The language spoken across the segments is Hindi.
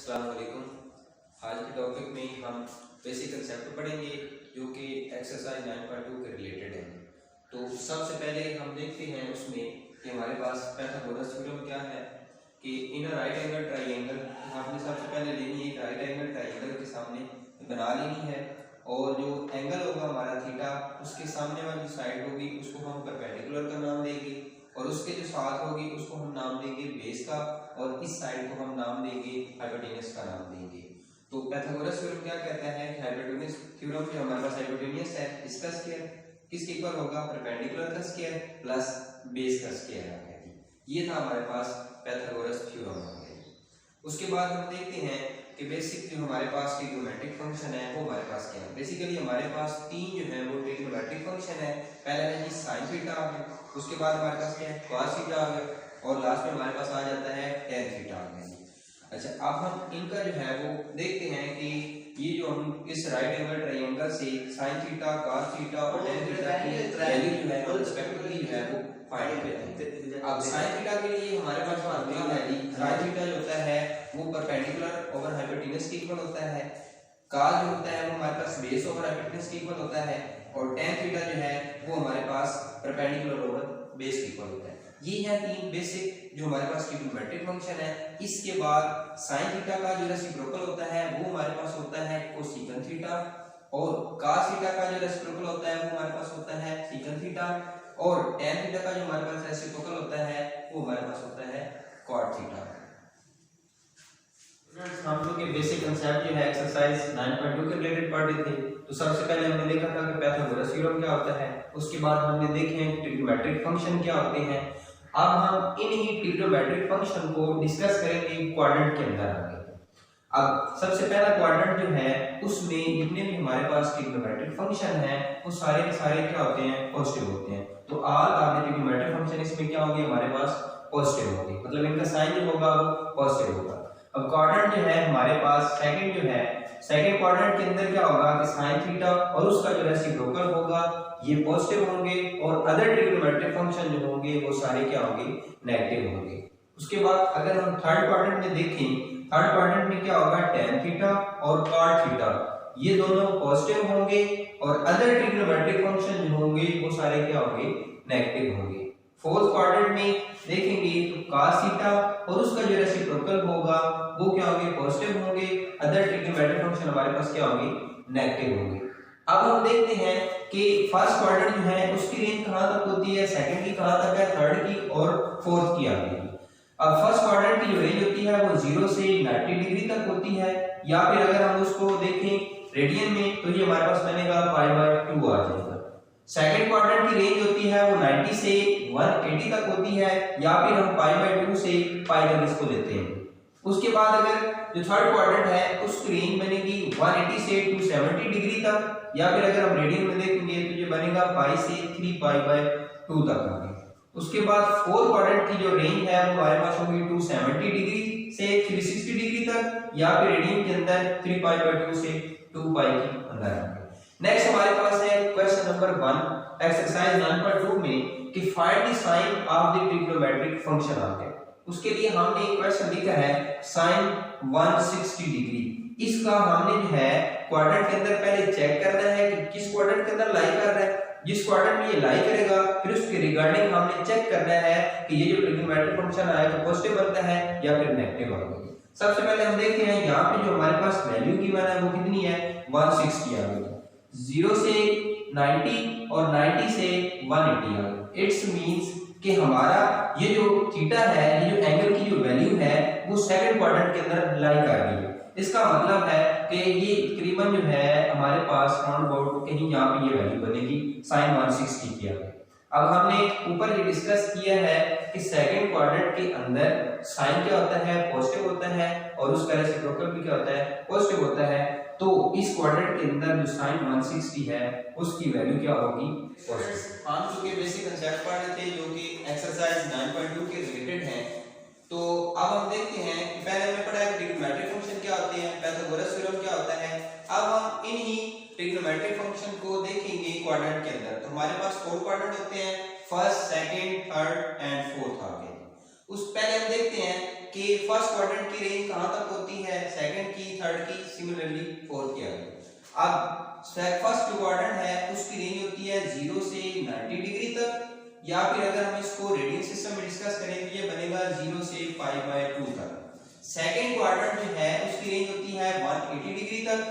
अस्सलाम वालेकुम। आज के टॉपिक में हम बेसिक कंसेप्ट पढ़ेंगे जो कि एक्सरसाइज 9.2 के रिलेटेड है। तो सबसे पहले हम देखते हैं उसमें कि हमारे पास पाइथागोरस थ्योरम क्या है कि इन राइट एंगल ट्राइंगल आपने सबसे पहले लेनी है, राइट एंगल ट्राइंगल के सामने बना लेनी है और जो एंगल होगा हमारा थीटा उसके सामने वाली साइड होगी उसको हम परपेंडिकुलर का नाम देंगे और उसके जो साथ होगी उसको हम नाम देंगे बेस का और इस साइड को हम नाम देंगे हाइपोटेनस का नाम देंगे। तो पाइथागोरस थ्योरम क्या कहता है कि हाइपोटेनस थ्योरम जो हमारे पास हाइपोटेनस है इसका स्क्वायर किसके इक्वल होगा, परपेंडिकुलर का स्क्वायर प्लस बेस का स्क्वायर आ गया। ये था हमारे पास पाइथागोरस थ्योरम आ गया। उसके बाद हम देखते हैं कि बेसिक जो हमारे पास ट्रिग्नोमेट्रिक फंक्शन है वो हमारे पास क्या है। बेसिकली हमारे पास तीन जो है वो ट्रिग्नोमेट्रिक फंक्शन है। पहला है जी साइन थीटा आ गया, उसके बाद हमारे पास क्या है कॉस थीटा आ गया और लास्ट में हमारे पास आ जाता है tan थीटा आ गया। अच्छा, अब हम इनका जो है वो देखते हैं कि ये जो हम इस राइट एंगल ट्रायंगल से sin थीटा cos थीटा और tan थीटा की वैल्यू जो है रिस्पेक्टिवली जो है वो फाइंड करते हैं। अब sin थीटा के लिए हमारे पास फार्मूला है जी, sin थीटा जो होता है वो परपेंडिकुलर ओवर हाइपोटेनस के इक्वल होता है, cos जो होता है वो हमारे पास बेस ओवर हाइपोटेनस के इक्वल होता है और tan थीटा जो है वो हमारे पास परपेंडिकुलर ओवर बेस के इक्वल होता है। ये है तीन बेसिक जो हमारे पास ट्रिग्नोमेट्रिक फंक्शन है। इसके बाद sin थीटा का जो रेसिप्रोकल होता है वो हमारे पास होता है कोसेकन थीटा और cos थीटा का जो रेसिप्रोकल होता है वो हमारे पास होता है सेकन थीटा और tan थीटा का जो हमारे पास रेसिप्रोकल होता है वो हमारे पास होता है cot थीटा। हम लोग के बेसिक कांसेप्ट जो है एक्सरसाइज 9.2 के रिलेटेड पढ़ रहे थे। तो सबसे पहले हमने देखा था कि पाइथागोरस थ्योरम क्या होता है, उसके बाद हमने देखे ट्रिग्नोमेट्रिक फंक्शन क्या होते हैं। अब हम इन ही ट्रिग्नोमेट्रिक फंक्शन को डिस्कस करेंगे क्वाड्रेंट के अंदर आगे। अब सबसे पहला क्वाड्रेंट जो है उसमें जितने भी हमारे पास ट्रिग्नोमेट्रिक फंक्शन है वो सारे के सारे क्या होते हैं, पॉजिटिव होते हैं। तो all are the trigonometric function इसमें क्या होंगे, हमारे पास पॉजिटिव होंगे, मतलब इनका साइन जो होगा वो पॉजिटिव होगा। अब क्वाड्रेंट जो है हमारे पास सेकंड जो है, सेकंड क्वाड्रेंट के अंदर क्या होगा कि sin थीटा और उसका जो रेसिप्रोकल होगा ये पॉजिटिव होंगे और अदर ट्रिग्नोमेट्रिक फंक्शन जो होंगे वो सारे क्या होंगे, नेगेटिव होंगे। उसके बाद अगर हम थर्ड क्वाड्रेंट में देखें, थर्ड क्वाड्रेंट में क्या होगा tan थीटा और cot थीटा ये दोनों पॉजिटिव होंगे और अदर ट्रिग्नोमेट्रिक फंक्शन जो होंगे वो सारे क्या होंगे, नेगेटिव होंगे। फोर्थ क्वाड्रेंट में देखेंगे तो cos थीटा और उसका जो रेसिप्रोकल होगा वो क्या होंगे, पॉजिटिव होंगे, अदर ट्रिग्नोमेट्रिक फंक्शन हमारे पास क्या होंगे, नेगेटिव होंगे। अब हम देखते हैं कि फर्स्ट क्वाड्रेंट जो है उसकी रेंज कहां तक होती है, सेकंड की कहां तक है, थर्ड की और फोर्थ की आगे। अब फर्स्ट क्वाड्रेंट की जो रेंज होती है वो 0 से 90 डिग्री तक होती है, या फिर अगर हम उसको देखें रेडियन में तो ये हमारे पास बनेगा π/2 आ जाएगा। सेकंड क्वाड्रेंट की रेंज होती है वो 90 से 180 तक होती है, या फिर हम π/2 से π तक इसको लेते हैं। उसके बाद अगर जो थर्ड क्वाड्रेंट है उसकी रेंज बनेगी 180 से 270 डिग्री तक, या फिर अगर हम रेडियन में देखेंगे तो ये बनेगा π से 3π/2 तक होगी। उसके बाद फोर्थ क्वाड्रेंट की जो रेंज है वो हमारे पास होगी 270 डिग्री से 360 डिग्री तक, या फिर रेडियन के अंदर 3π/2 से 2π के अंदर आएंगे। नेक्स्ट हमारे पास है क्वेश्चन नंबर 1 एक्सरसाइज 9.2 में कि find the sine of the trigonometric function आ गया। उसके लिए हमने एक क्वेश्चन लिखा है sin 160 डिग्री। इसका हमने जो है क्वाड्रेंट के अंदर पहले चेक करना है कि किस क्वाड्रेंट के अंदर लाई कर रहा है। जिस क्वाड्रेंट में ये लाई करेगा फिर उसके रिगार्डिंग हमने चेक करना है कि ये जो ट्रिग्नोमेट्रिक फंक्शन आया तो पॉजिटिव बनता है या फिर नेगेटिव बनता है। सबसे पहले हम देखते हैं यहाँ पे जो हमारे पास वैल्यू गिवन है वो कितनी है, 160 आ गई। 0 से 90 और 90 से 180 आ गई। इट्स मींस कि हमारा ये जो थीटा है, ये जो एंगल की जो वैल्यू है वो सेकंड क्वाड्रेंट के अंदर लाई कर रही है। इसका मतलब है कि ये तकरीबन जो है हमारे पास राउंड अबाउट कहीं यहाँ पे ये वैल्यू बनेगी sin 160 की। अब हमने ऊपर ये डिस्कस किया है कि सेकंड क्वाड्रेंट के अंदर साइन क्या होता है, पॉजिटिव होता है और उसका रेसिप्रोकल भी क्या होता है, पॉजिटिव होता है। तो इस क्वाड्रेंट के अंदर जो sin 160 है उसकी वैल्यू क्या होगी, पॉजिटिव। हम चूंकि बेसिक कांसेप्ट पढ़ रहे थे जो कि एक्सरसाइज 9.2 के रिलेटेड है। तो अब हम देखते हैं कि पहले हमने पढ़ा है ट्रिग्नोमेट्रिक फंक्शन क्या होते हैं, पाइथागोरस थ्योरम क्या होता है। अब हम इन ही ट्रिग्नोमेट्रिक फंक्शन को देखेंगे क्वाड्रेंट के अंदर। तो हमारे पास 4 क्वाड्रेंट होते हैं, first, second, third and fourth आ गए। उस पहले हम देखते हैं कि फर्स्ट क्वाड्रेंट की रेंज कहां तक होती की है, सेकंड की, थर्ड की, सिमिलरली फोर्थ की आ गई। अब फर्स्ट क्वाड्रेंट है उसकी रेंज होती है 0 से 90 डिग्री तक, या फिर अगर हम इसको रेडियन सिस्टम में डिस्कस करें तो ये बनेगा 0 से π/2 तक। सेकंड क्वाड्रेंट जो है उसकी रेंज होती है 180 डिग्री तक,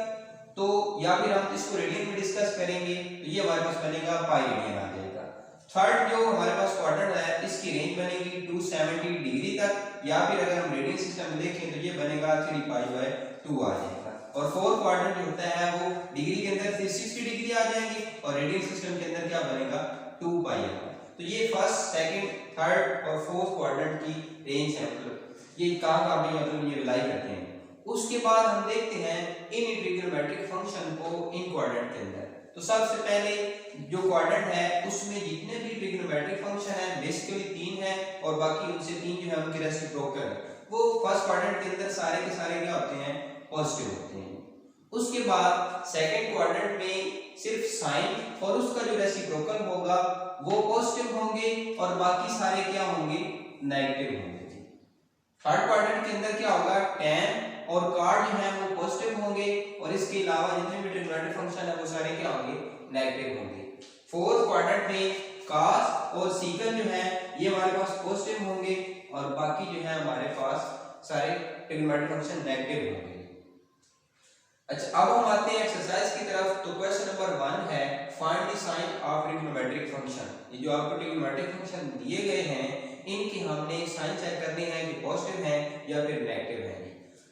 तो या फिर हम इसको रेडियन में डिस्कस करेंगे तो ये हमारे पास बनेगा पाई रेडियन आ जाएगा। थर्ड जो हमारे पास क्वाड्रेंट है इसकी रेंज बनेगी 270 डिग्री तक, या फिर अगर हम रेडियन सिस्टम में देखें तो ये बनेगा 3π/2 आ जाएगा। और फोर्थ क्वाड्रेंट जो होता है वो डिग्री के अंदर 360 डिग्री आ जाएंगे और रेडियन सिस्टम के अंदर क्या बनेगा 2π आएगा। तो ये फर्स्ट, सेकंड, थर्ड और फोर्थ क्वाड्रेंट की रेंज है, मतलब ये कहां पे मतलब ये लाई करते हैं। उसके बाद हम देखते हैं इन ट्रिग्नोमेट्रिक फंक्शन को इन क्वाड्रेंट के अंदर। तो सबसे पहले जो क्वाड्रेंट है उसमें जितने भी ट्रिग्नोमेट्रिक फंक्शन है बेसिकली 3 है और बाकी उनसे 3 जो है उनके रेसिप्रोकल है। वो फर्स्ट क्वाड्रेंट के अंदर सारे के सारे क्या होते हैं, पॉजिटिव होते हैं। उसके बाद सेकंड क्वाड्रेंट में सिर्फ साइन और उसका जो रेसिप्रोकल होगा वो पॉजिटिव होंगे और बाकी सारे क्या होंगे, नेगेटिव होंगे। थर्ड क्वाड्रेंट के अंदर क्या होगा, tan और cot जो है वो पॉजिटिव होंगे और इसके अलावा जितने भी ट्रिग्नोमेट्रिक फंक्शन है वो सारे क्या होंगे, नेगेटिव होंगे। फोर्थ क्वाड्रेंट में cos और secant जो है ये हमारे पास पॉजिटिव होंगे और बाकी जो है हमारे पास सारे ट्रिग्नोमेट्रिक फंक्शन नेगेटिव होंगे। अच्छा, अब हम आते हैं एक्सरसाइज की तरफ। तो क्वेश्चन नंबर 1 है find the sine of trigonometric function. ये जो आपको ट्रिग्नोमेट्रिक फंक्शन दिए गए हैं इनके हमने साइन चेक करने हैं कि पॉजिटिव है या फिर नेगेटिव है।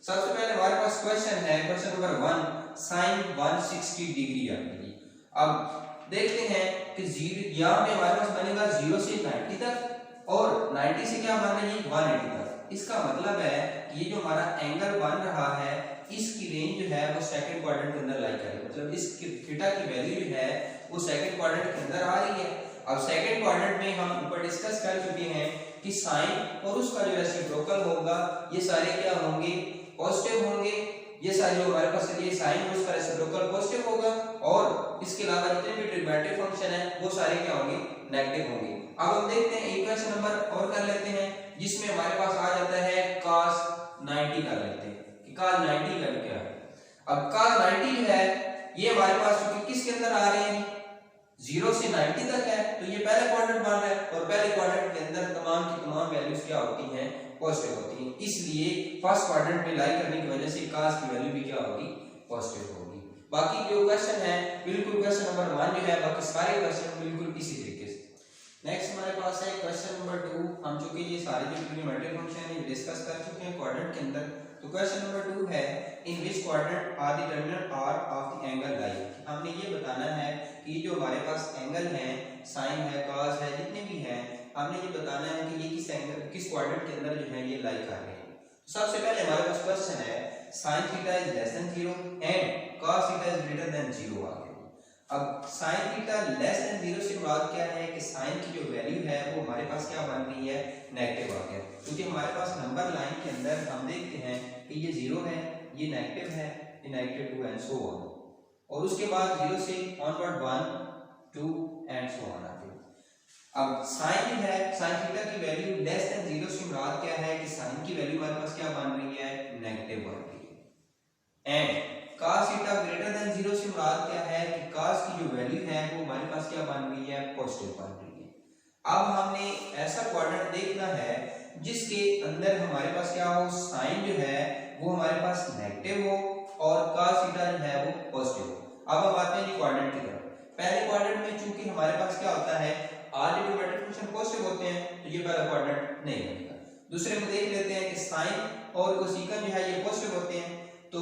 सबसे पहले हमारे पास क्वेश्चन है, क्वेश्चन नंबर 1 साइन 160 डिग्री आएगी। अब देखते हैं कि यहाँ पे हमारे पास बनेगा 0 से 90 तक और 90 से क्या मान रही है 180 तक। इसका मतलब है कि ये जो हमारा एंगल बन रहा है इसकी रेंज जो है वो सेकंड क्वाड्रेंट के अंदर लाई करेगी, मतलब इस थीटा की वैल्यू जो है वो सेकंड क्वाड्रेंट के अंदर आ रही है। अब सेकंड क्वाड्रेंट में हम ऊपर डिस्कस कर चुके हैं कि साइन और उसका जो रेसिप्रोकल होगा ये सारे क्या होंगे, पॉजिटिव होंगे। ये सारे जो हमारे पास ये साइन और उसका रेसिप्रोकल पॉजिटिव होगा और इसके अलावा जितने भी ट्रिग्नोमेट्रिक फंक्शन है वो सारे क्या होंगे, नेगेटिव होंगे। अब हम देखते हैं एक क्वेश्चन नंबर और कर लेते हैं जिसमें हमारे पास आ जाता है cos 90 कर लेते हैं कि cos 90 का क्या है। अब cos 90 जो है ये हमारे पास क्योंकि किसके अंदर आ रहे हैं 0 से 90 तक है तो ये पहले क्वाड्रेंट बन रहा है और पहले क्वाड्रेंट के अंदर तमाम की तमाम वैल्यूज क्या होती हैं, पॉजिटिव होती हैं। इसलिए फर्स्ट क्वाड्रेंट में लाई करने की वजह से cos की वैल्यू भी क्या होगी, पॉजिटिव होगी। बाकी जो क्वेश्चन है बिल्कुल क्वेश्चन नंबर 1 जो है बाकी सारे क्वेश्चन बिल्कुल इसी तरीके से। नेक्स्ट हमारे पास है क्वेश्चन नंबर 2। हम चूंकि ये सारे जो ट्रिग्नोमेट्रिक फंक्शन है डिस्कस कर चुके हैं क्वाड्रेंट के अंदर। तो क्वेश्चन नंबर 2 है in which quadrant are the terminal arm of the angle lie. हमने ये बताना है कि जो हमारे पास एंगल है, साइन है, cos है, जितने भी हैं हमने ये बताना है कि ये किस एंगल किस क्वाड्रेंट के अंदर जो है ये लाई कर रहे हैं। तो सबसे पहले हमारे पास क्वेश्चन है sin theta is less than 0 and cos theta is greater than 0 आ गया। अब sin थीटा लेस देन 0 से मुराद क्या है कि sin की जो वैल्यू है वो हमारे पास क्या बन रही है, नेगेटिव आ गया। क्योंकि हमारे पास नंबर लाइन के अंदर हम देखते हैं कि ये 0 है, ये नेगेटिव है, ये -2 एंड सो ऑन। और उसके बाद 0 से ऑनवर्ड 1 2 एंड सो ऑन आते हैं। अब sin है, sin थीटा की वैल्यू लेस देन 0 से मुराद क्या है कि sin की वैल्यू हमारे पास क्या बन रही है, नेगेटिव बन रही है। And cos theta greater than 0 से मुराद क्या है कि cos की जो वैल्यू है वो हमारे पास क्या बन रही है, पॉजिटिव बन रही है। अब हमने ऐसा क्वाड्रेंट देखना है जिसके अंदर हमारे पास क्या हो, sin जो है वो हमारे पास नेगेटिव हो और cos थीटा जो है वो पॉजिटिव हो। अब हम आते हैं क्वाड्रेंट की तरफ। पहले क्वाड्रेंट में चूंकि हमारे पास क्या होता है आर ट्रिग्नोमेट्रिक फंक्शन पॉजिटिव होते हैं तो ये पहला क्वाड्रेंट नहीं बनेगा। दूसरे में देख लेते हैं कि sin और कोसेकंट जो है ये पॉजिटिव होते हैं तो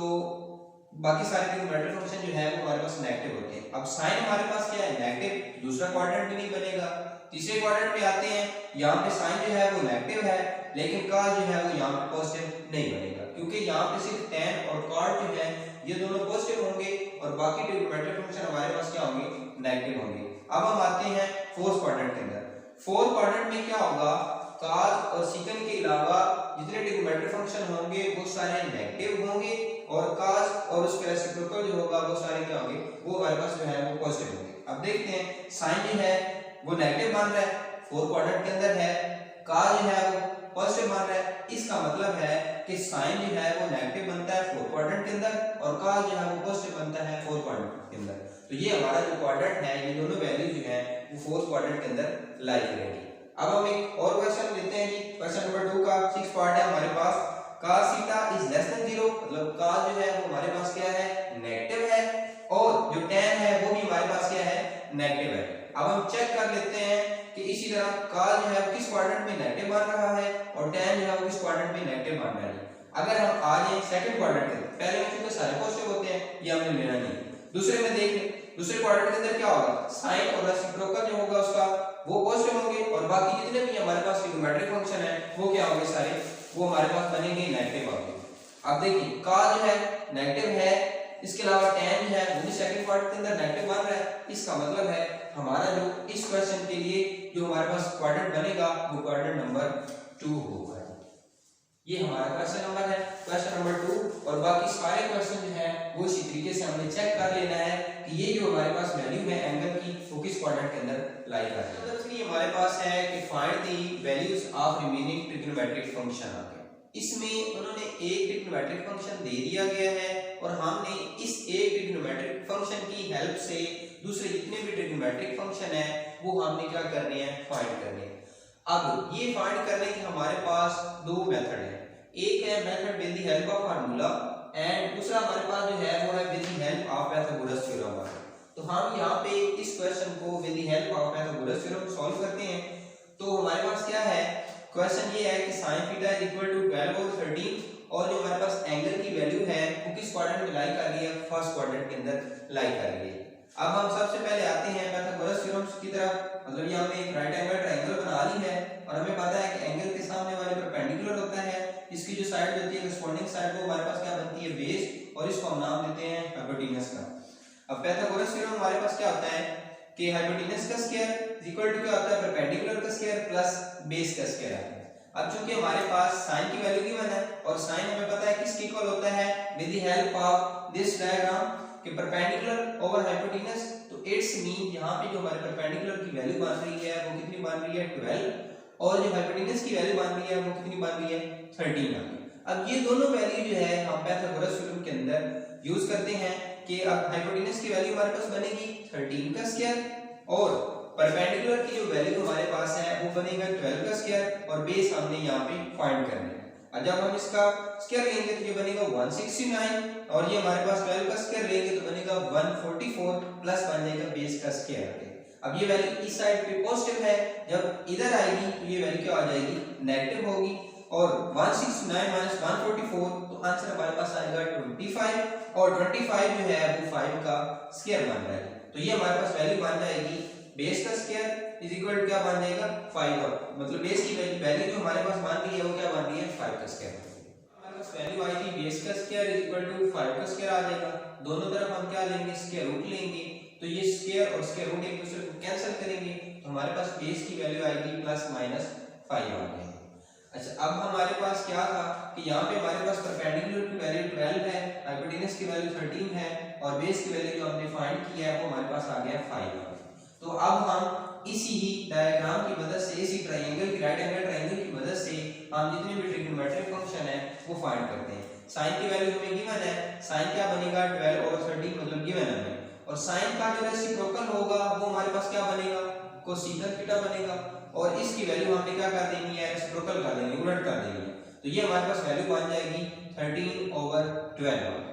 बाकी सारे ट्रिग्नोमेट्रिक फंक्शन जो है वो हमारे पास नेगेटिव होते हैं। अब sin हमारे पास क्या है, नेगेटिव, दूसरा क्वाड्रेंट भी नहीं बनेगा। तीसरे क्वाड्रेंट पे आते हैं, यहाँ पे sin जो है वो नेगेटिव है लेकिन cos जो है वो यहाँ पे पॉजिटिव नहीं बनेगा क्योंकि यहाँ पे सिर्फ tan और cot जो है ये दोनों पॉजिटिव होंगे और बाकी ट्रिग्नोमेट्रिक फंक्शन हमारे पास क्या होंगे, नेगेटिव होंगे। अब हम आते हैं फोर्थ क्वाड्रेंट के अंदर। फोर्थ क्वाड्रेंट में क्या होगा, cos और secant के अलावा जितने ट्रिग्नोमेट्रिक फंक्शन होंगे वो सारे नेगेटिव होंगे और cos और उसके रेसिप्रोकल जो होगा वो सारे क्या होंगे, वो हमारे पास जो है वो पॉजिटिव होंगे। अब देखते हैं sin जो है वो नेगेटिव बन रहा है फोर्थ क्वाड्रेंट के अंदर है, cos जो है वो पॉजिटिव बन रहा है। इसका मतलब है कि sin जो है वो नेगेटिव बनता का जो है वो पॉजिटिव बनता है फोर्थ क्वाड्रेंट के अंदर। तो ये हमारा जो क्वाड्रेंट है, ये दोनों वैल्यू जो है वो फोर्थ क्वाड्रेंट के अंदर लाई करेंगे। अब हम एक और क्वेश्चन लेते हैं जी, क्वेश्चन नंबर 2 का 6 पार्ट है हमारे पास। cos theta is less than 0, मतलब cos जो है वो हमारे पास क्या है, नेगेटिव है, और जो tan है वो भी हमारे पास क्या है, नेगेटिव है। अब हम चेक कर लेते हैं कि इसी तरह cos जो है किस क्वाड्रेंट में नेगेटिव बन रहा है और tan जो है वो किस क्वाड्रेंट में नेगेटिव बन रहा है। अगर हम आ जाए सेकंड क्वाड्रेंट के, पहले में चूंकि सारे पॉजिटिव होते हैं, ये हमने लेना नहीं। दूसरे में देख लें, दूसरे क्वाड्रेंट के अंदर क्या होगा, साइन और रेसिप्रोकल जो होगा उसका वो पॉजिटिव होंगे, और बाकी जितने भी हमारे पास ट्रिग्नोमेट्रिक फंक्शन है वो क्या होंगे, सारे वो हमारे पास बनेंगे नेगेटिव होंगे। अब देखिए cos जो है नेगेटिव है, इसके अलावा tan जो है वो भी सेकंड क्वाड्रेंट के अंदर नेगेटिव बन रहा है। इसका मतलब है हमारा जो इस क्वेश्चन के लिए जो हमारे पास क्वाड्रेंट बनेगा वो क्वाड्रेंट नंबर 2 होगा। ये हमारा क्वेश्चन नंबर है, क्वेश्चन नंबर 2। और बाकी सारे क्वेश्चन जो है वो इसी तरीके से हमने चेक कर लेना है कि ये जो हमारे पास वैल्यू है एंगल की वो किस क्वाड्रेंट के अंदर लाई कर रही है। दूसरी हमारे पास है कि find the values of remaining trigonometric function आ गया। इसमें उन्होंने एक ट्रिग्नोमेट्रिक फंक्शन दे दिया गया है और हमने इस एक ट्रिग्नोमेट्रिक फंक्शन की हेल्प से दूसरे जितने भी ट्रिग्नोमेट्रिक फंक्शन है वो हमने क्या करने हैं, फाइंड करने हैं। अब ये फाइंड करने के हमारे पास दो मेथड है, एक है method with the help of formula and दूसरा हमारे पास जो है वो है with the help of Pythagoras theorem. तो हम यहाँ पे इस क्वेश्चन को with the help of Pythagoras theorem solve करते हैं। तो हमारे पास क्या है, क्वेश्चन ये है कि sin theta is equal to 12 और 13, और जो हमारे पास एंगल की वैल्यू है वो किस क्वाड्रेंट में लाई कर रही है, फर्स्ट क्वाड्रेंट के अंदर लाई कर रही है। अब हम सबसे पहले आते हैं पाइथागोरस थ्योरम की तरफ, मतलब ये हमने एक राइट एंगल ट्रायंगल बना ली है और हमें पता है कि एंगल के सामने वाले परपेंडिकुलर होता है, इसकी जो साइड होती है करस्पॉन्डिंग साइड वो हमारे पास क्या बनती है, बेस, और इसको हम नाम देते हैं हाइपोटेनस का। अब पाइथागोरस थ्योरम हमारे पास क्या होता है कि हाइपोटेनस का स्क्वायर इज इक्वल टू क्या होता है, परपेंडिकुलर का स्क्वायर प्लस बेस का स्क्वायर आता है। अब चूंकि हमारे पास sin की वैल्यू गिवन है और sin हमें पता है किसके इक्वल होता है, with the help of this diagram कि परपेंडिकुलर ओवर हाइपोटेनस, तो इट्स मीन यहां पे जो हमारे परपेंडिकुलर की वैल्यू बन रही है वो कितनी बन रही है, 12, और जो हाइपोटेनस की वैल्यू बन रही है वो कितनी बन रही है, 13 बन रही है। अब ये दोनों वैल्यू जो है हम पाइथागोरस थ्योरम के अंदर यूज करते हैं कि अब हाइपोटेनस की वैल्यू हमारे पास बनेगी 13 का स्क्वायर और परपेंडिकुलर की जो वैल्यू हमारे पास है वो बनेगा 12 का स्क्वायर, और बेस हमने यहाँ पे फाइंड करना है। और जब हम इसका स्क्वायर लेंगे तो ये बनेगा 169, और ये हमारे पास 12 का स्क्वायर लेंगे तो बनेगा 144 प्लस बन जाएगा बेस का स्क्वायर। अब ये वैल्यू इस साइड पे पॉजिटिव है, जब इधर आएगी तो ये वैल्यू क्या आ जाएगी, नेगेटिव होगी, और 169 माइनस 144 तो आंसर हमारे पास आएगा 25, और 25 जो है वो 5 का स्क्वायर बन रहा है। तो ये हमारे पास वैल्यू बन जाएगी बेस का स्क्वायर इज इक्वल टू क्या बन जाएगा, 5, और मतलब बेस की वैल्यू जो हमारे पास बन रही है वो क्या बन रही है, 5 का स्क्वायर। हमारे पास वैल्यू आई थी बेस का स्क्वायर इज इक्वल टू 5 का स्क्वायर आ जाएगा। दोनों तरफ हम क्या लेंगे, स्क्वायर रूट लेंगे, तो ये स्क्वायर और स्क्वायर रूट एक दूसरे को कैंसिल करेंगे तो हमारे पास बेस की वैल्यू आएगी प्लस माइनस 5 आ जाएगी। अच्छा, अब हमारे पास क्या था कि यहाँ पे हमारे पास परपेंडिकुलर की वैल्यू 12 है, हाइपोटेनस की वैल्यू 13 है, और बेस की वैल्यू जो हमने फाइंड किया है वो हमारे पास आ गया 5। तो अब हम इसी ही डायग्राम की मदद से, इसी ट्रायंगल की, राइट एंगल ट्रायंगल की मदद से हम जितने भी ट्रिग्नोमेट्रिक फंक्शन है वो फाइंड करते हैं। sin की वैल्यू हमें गिवन है, sin क्या बनेगा 12 और 13 मतलब गिवन है हमें, और sin का जो रेसिप्रोकल होगा वो हमारे पास क्या बनेगा, कोसेकंट थीटा बनेगा, और इसकी वैल्यू हमने क्या कर देनी है, रेसिप्रोकल कर देनी, उलट कर देनी है। तो ये हमारे पास वैल्यू बन जाएगी 13/12।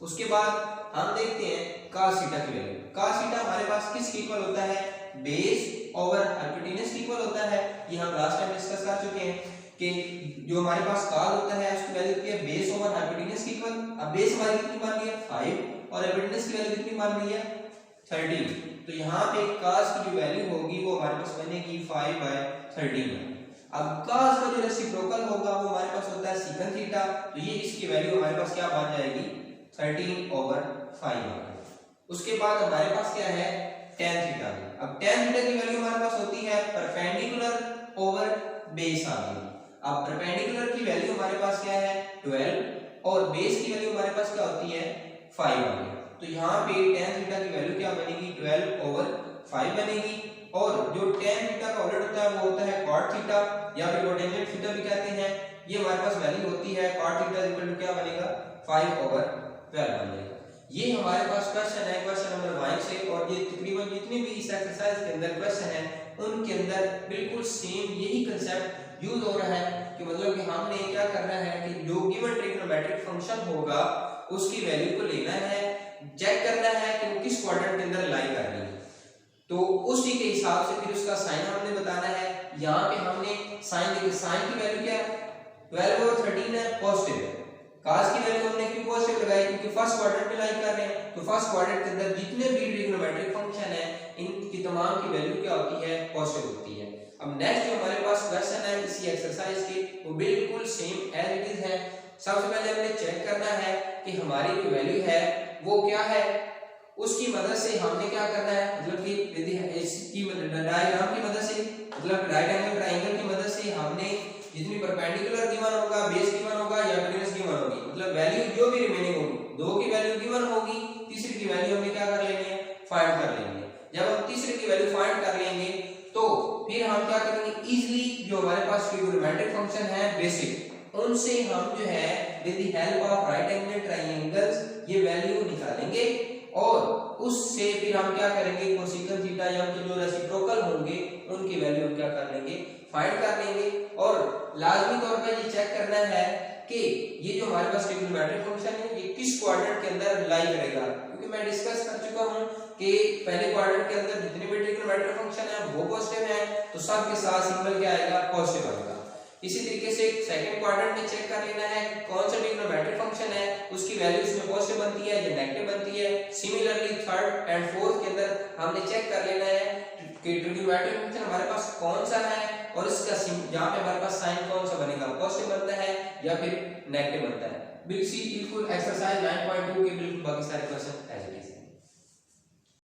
उसके बाद हम देखते हैं cos थीटा की वैल्यू। cos थीटा हमारे पास किसके इक्वल होता है, बेस ओवर हाइपोटेनस के इक्वल होता है। ये हम लास्ट टाइम डिस्कस कर चुके हैं कि जो हमारे पास cos होता है उसकी वैल्यू क्या है, बेस ओवर हाइपोटेनस के इक्वल। अब बेस हमारी कितनी बन रही है 5, और हाइपोटेनस की वैल्यू कितनी बन रही है 13, तो यहाँ पे cos की जो वैल्यू होगी वो हमारे पास बनेगी 5/13। अब cos का जो रेसिप्रोकल होगा वो हमारे पास होता है secant थीटा, तो ये इसकी वैल्यू हमारे पास क्या बन जाएगी 13/5। उसके बाद हमारे पास क्या है tan थीटा। अब tan थीटा की वैल्यू हमारे पास होती है परपेंडिकुलर ओवर बेस आ गई। अब परपेंडिकुलर की वैल्यू हमारे पास क्या है 12, और बेस की वैल्यू हमारे पास क्या होती है 5 आ गई। तो यहाँ पे tan थीटा की वैल्यू क्या बनेगी 12/5 बनेगी, और जो tan थीटा का उलट होता है वो होता है cot थीटा, या फिर कोटेंजेंट थीटा भी कहते हैं। ये हमारे पास वैल्यू होती है cot थीटा इक्वल टू क्या बनेगा 5/12 बन जाएगा। ये हमारे पास क्वेश्चन है क्वेश्चन नंबर 1 से, और ये तकरीबन जितने भी इस एक्सरसाइज के अंदर क्वेश्चन है उनके अंदर बिल्कुल सेम यही कंसेप्ट यूज हो रहा है कि मतलब कि हमने क्या करना है कि जो गिवन ट्रिग्नोमेट्रिक फंक्शन होगा उसकी वैल्यू को लेना है, चेक करना है कि वो किस क्वाड्रेंट के अंदर लाई कर रही है, तो उसी के हिसाब से फिर उसका साइन हमने बताना है। यहाँ पे हमने साइन देखिए, साइन की वैल्यू क्या है 12 और 13 है, पॉजिटिव है। cos की वैल्यू हमने क्यों पॉजिटिव लगाई, क्योंकि फर्स्ट क्वाड्रेंट में लाई कर रहे हैं, तो फर्स्ट क्वाड्रेंट के अंदर जितने भी ट्रिग्नोमेट्रिक फंक्शन है इनकी तमाम की वैल्यू क्या होती है, पॉजिटिव होती है। अब नेक्स्ट जो हमारे पास क्वेश्चन है इसी एक्सरसाइज के वो बिल्कुल सेम एज इट इज है। सबसे पहले हमने चेक करना है कि हमारी जो वैल्यू है वो क्या है, उसकी मदद से हमने क्या करना है, मतलब कि इसकी डायग्राम की मदद से, मतलब राइट एंगल ट्रायंगल की मदद से हमने जितनी परपेंडिकुलर गिवन होगा, बेस गिवन होगा या ट्रेस गिवन होगी, मतलब वैल्यू जो भी रिमेनिंग होगी, दो की वैल्यू गिवन होगी, तीसरी की वैल्यू हमने क्या कर लेनी है, फाइंड कर लेनी है। जब हम तीसरी की वैल्यू फाइंड कर लेंगे तो फिर हम क्या करेंगे, इजीली जो हमारे पास ट्रिग्नोमेट्रिक फंक्शन है बेसिक, उनसे हम जो है with the help of right angle triangles ये वैल्यू निकालेंगे और उससे फिर हम क्या करेंगे, कोसेकंट थीटा या उनके जो रेसिप्रोकल होंगे उनकी वैल्यू हम क्या कर लेंगे, फाइंड कर लेंगे। और लाजमी तौर पर ये चेक करना है कि ये जो हमारे पास ट्रिग्नोमेट्रिक फंक्शन है ये किस क्वाड्रेंट के अंदर लाई करेगा, क्योंकि मैं डिस्कस कर चुका हूं कि पहले क्वाड्रेंट के अंदर जितने भी ट्रिग्नोमेट्रिक फंक्शन है वो पॉजिटिव है, तो सब के साथ सिंबल क्या आएगा, पॉजिटिव आएगा। इसी तरीके से सेकंड क्वाड्रेंट में चेक कर लेना है कौन सा ट्रिग्नोमेट्रिक फंक्शन है उसकी वैल्यू इसमें पॉजिटिव बनती है या नेगेटिव बनती है। सिमिलरली थर्ड एंड फोर्थ के अंदर हमने चेक कर लेना है कि ट्रिग्नोमेट्रिक फंक्शन हमारे पास कौन सा है और इसका यहाँ पे हमारे पास साइन कौन सा बनेगा, पॉजिटिव बनता है या फिर नेगेटिव बनता है। बिल्कुल एक्सरसाइज 9.2